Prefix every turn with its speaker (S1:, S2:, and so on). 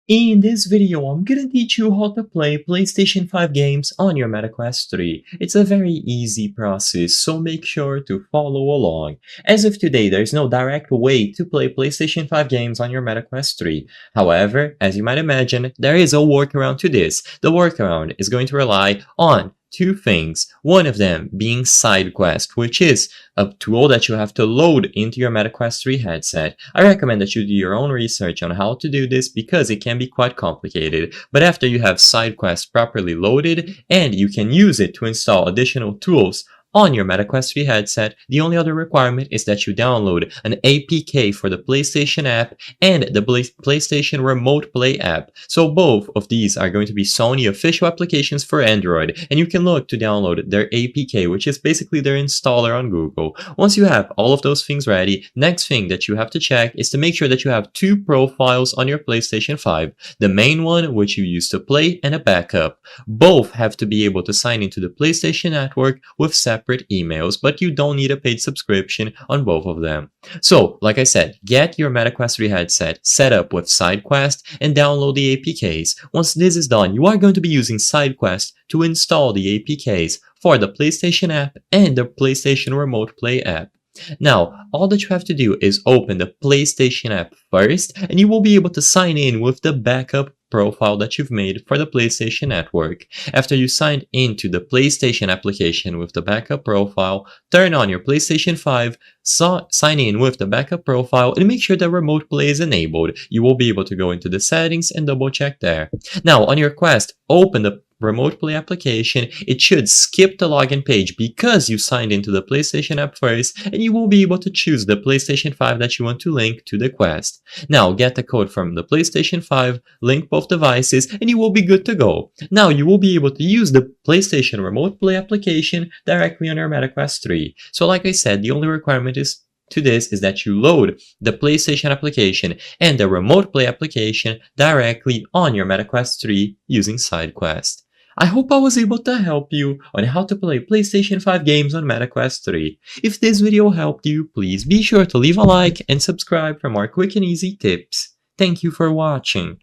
S1: In this video, I'm gonna teach you how to play PlayStation 5 games on your MetaQuest 3. It's a very easy process, so make sure to follow along. As of today, there's no direct way to play PlayStation 5 games on your MetaQuest 3. However, as you might imagine, there is a workaround to this. The workaround is going to rely on two things. One of them being SideQuest, which is a tool that you have to load into your MetaQuest 3 headset. I recommend that you do your own research on how to do this because it can be quite complicated. But after you have SideQuest properly loaded and you can use it to install additional tools on your MetaQuest 3 headset, the only other requirement is that you download an APK for the PlayStation app and the PlayStation Remote Play app. So both of these are going to be Sony official applications for Android, and you can look to download their APK, which is basically their installer on Google. Once you have all of those things ready, next thing that you have to check is to make sure that you have two profiles on your PlayStation 5. The main one, which you use to play, and a backup. Both have to be able to sign into the PlayStation Network with separate emails, but you don't need a paid subscription on both of them. So, like I said, get your MetaQuest 3 headset set up with SideQuest and download the APKs. Once this is done, you are going to be using SideQuest to install the APKs for the PlayStation app and the PlayStation Remote Play app. Now, all that you have to do is open the PlayStation app first, and you will be able to sign in with the backup profile that you've made for the PlayStation Network. After you signed into the PlayStation application with the backup profile, turn on your PlayStation 5, sign in with the backup profile, and make sure the remote play is enabled. You will be able to go into the settings and double check there. Now, on your Quest, open the Remote Play application. It should skip the login page because you signed into the PlayStation app first, and you will be able to choose the PlayStation 5 that you want to link to the Quest. Now get the code from the PlayStation 5, link both devices, and you will be good to go. Now you will be able to use the PlayStation Remote Play application directly on your MetaQuest 3. So like I said, the only requirement is that you load the PlayStation application and the Remote Play application directly on your MetaQuest 3 using SideQuest. I hope I was able to help you on how to play PlayStation 5 games on MetaQuest 3. If this video helped you, please be sure to leave a like and subscribe for more quick and easy tips. Thank you for watching.